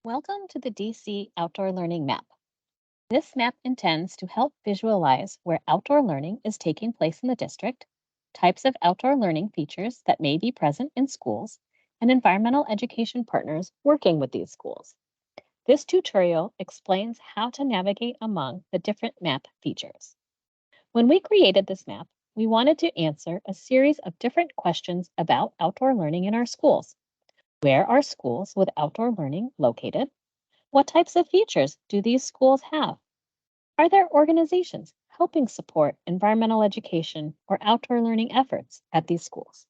Welcome to the DC Outdoor Learning Map. This map intends to help visualize where outdoor learning is taking place in the district, types of outdoor learning features that may be present in schools, and environmental education partners working with these schools. This tutorial explains how to navigate among the different map features. When we created this map, we wanted to answer a series of different questions about outdoor learning in our schools. Where are schools with outdoor learning located? What types of features do these schools have? Are there organizations helping support environmental education or outdoor learning efforts at these schools?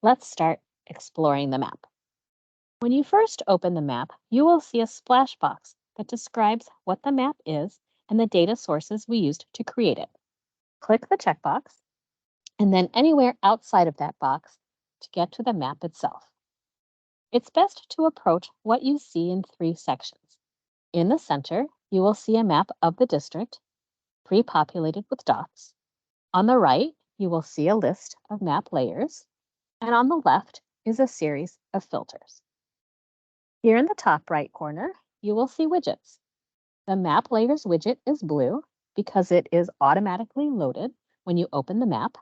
Let's start exploring the map. When you first open the map, you will see a splash box that describes what the map is and the data sources we used to create it. Click the checkbox and then anywhere outside of that box to get to the map itself. It's best to approach what you see in three sections. In the center, you will see a map of the district, pre-populated with dots. On the right, you will see a list of map layers, and on the left is a series of filters. Here in the top right corner, you will see widgets. The Map Layers widget is blue because it is automatically loaded when you open the map.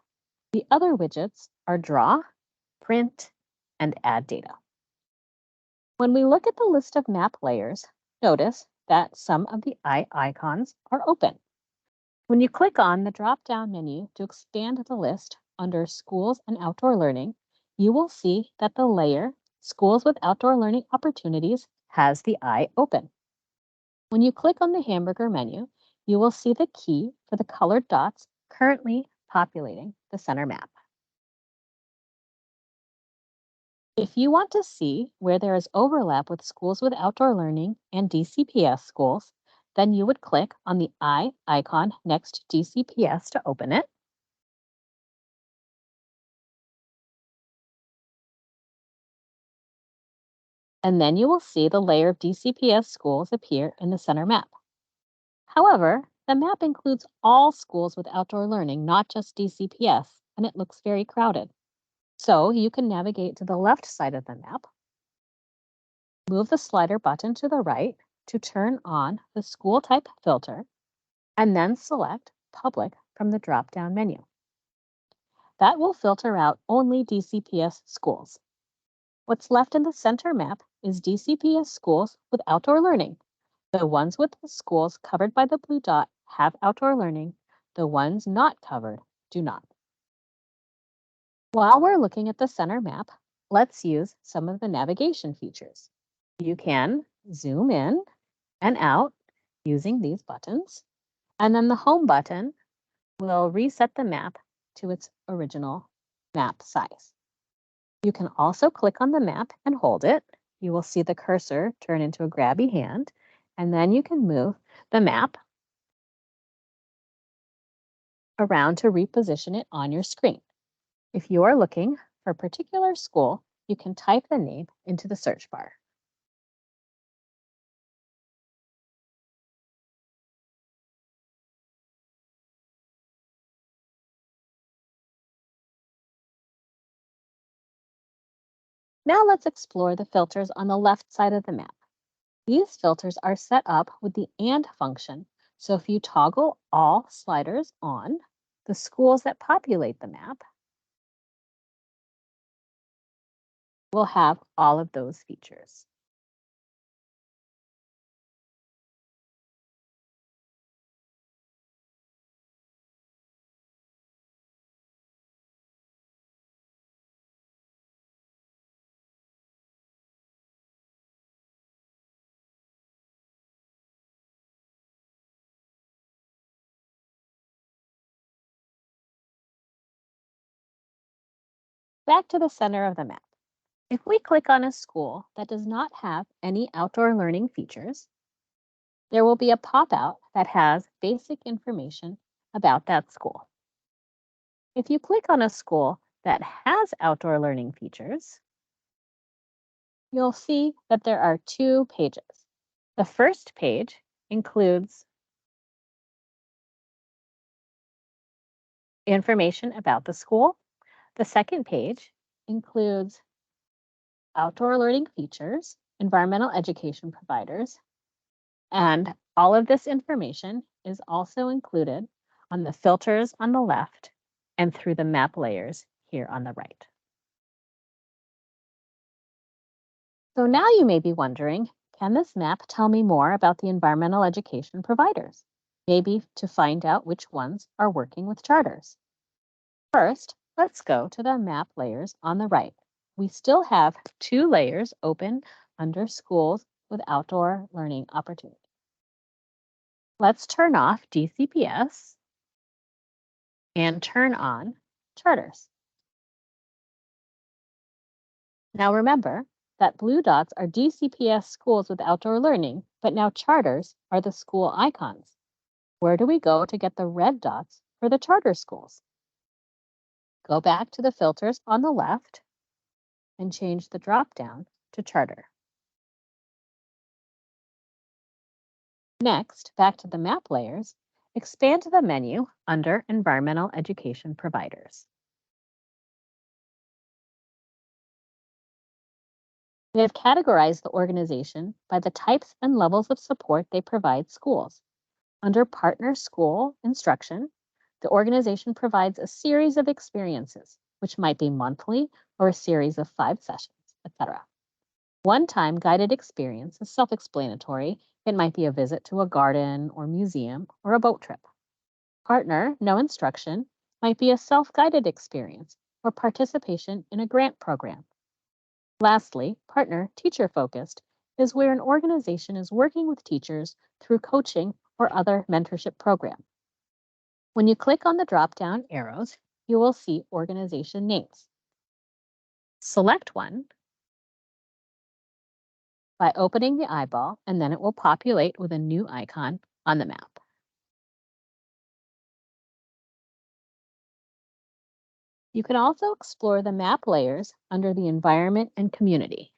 The other widgets are Draw, Print, and Add Data. When we look at the list of map layers, notice that some of the eye icons are open. When you click on the drop-down menu to expand the list under Schools and Outdoor Learning, you will see that the layer Schools with Outdoor Learning Opportunities has the eye open. When you click on the hamburger menu, you will see the key for the colored dots currently populating the center map. If you want to see where there is overlap with Schools with Outdoor Learning and DCPS schools, then you would click on the eye icon next to DCPS to open it. And then you will see the layer of DCPS schools appear in the center map. However, the map includes all schools with outdoor learning, not just DCPS, and it looks very crowded. So you can navigate to the left side of the map, move the slider button to the right to turn on the school type filter, and then select Public from the drop-down menu. That will filter out only DCPS schools. What's left in the center map is DCPS schools with outdoor learning. The ones with the schools covered by the blue dot have outdoor learning. The ones not covered do not. While we're looking at the center map, let's use some of the navigation features. You can zoom in and out using these buttons, and then the home button will reset the map to its original map size. You can also click on the map and hold it. You will see the cursor turn into a grabby hand, and then you can move the map around to reposition it on your screen. If you are looking for a particular school, you can type the name into the search bar. Now let's explore the filters on the left side of the map. These filters are set up with the AND function, so if you toggle all sliders on, the schools that populate the map will have all of those features. Back to the center of the map. If we click on a school that does not have any outdoor learning features, there will be a pop-out that has basic information about that school. If you click on a school that has outdoor learning features, you'll see that there are two pages. The first page includes information about the school. The second page includes outdoor learning features, environmental education providers, and all of this information is also included on the filters on the left and through the map layers here on the right. So now you may be wondering, can this map tell me more about the environmental education providers? Maybe to find out which ones are working with charters. First, let's go to the map layers on the right. We still have 2 layers open under schools with outdoor learning opportunities. Let's turn off DCPS and turn on charters. Now remember that blue dots are DCPS schools with outdoor learning, but now charters are the school icons. Where do we go to get the red dots for the charter schools? Go back to the filters on the left and change the drop down to charter. Next, back to the map layers, expand the menu under Environmental Education Providers. We have categorized the organization by the types and levels of support they provide schools. Under Partner School Instruction, the organization provides a series of experiences, which might be monthly or a series of 5 sessions, etc. One-time guided experience is self-explanatory. It might be a visit to a garden or museum or a boat trip. Partner, no instruction, might be a self-guided experience or participation in a grant program. Lastly, partner, teacher-focused, is where an organization is working with teachers through coaching or other mentorship program. When you click on the drop-down arrows, you will see organization names. Select one by opening the eyeball, and then it will populate with a new icon on the map. You can also explore the map layers under the environment and community.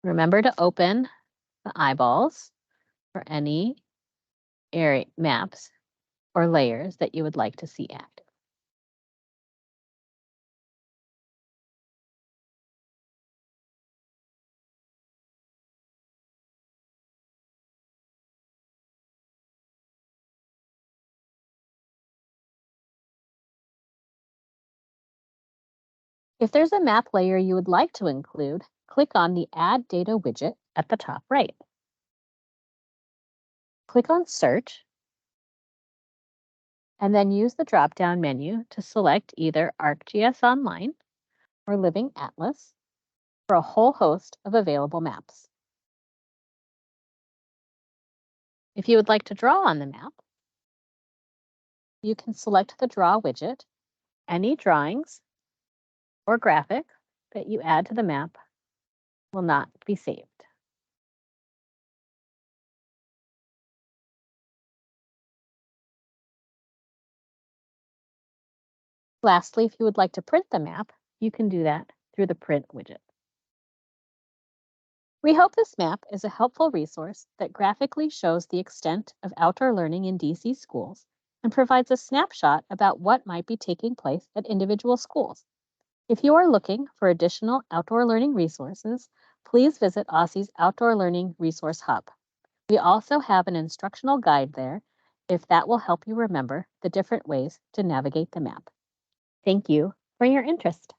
Remember to open the eyeballs for any area maps or layers that you would like to see active. If there's a map layer you would like to include, click on the Add Data widget at the top right. Click on Search, and then use the drop-down menu to select either ArcGIS Online or Living Atlas for a whole host of available maps. If you would like to draw on the map, you can select the Draw widget. Any drawings or graphic that you add to the map will not be saved. Lastly, if you would like to print the map, you can do that through the Print widget. We hope this map is a helpful resource that graphically shows the extent of outdoor learning in DC schools and provides a snapshot about what might be taking place at individual schools. If you are looking for additional outdoor learning resources, please visit OSSE's Outdoor Learning Resource Hub. We also have an instructional guide there if that will help you remember the different ways to navigate the map. Thank you for your interest.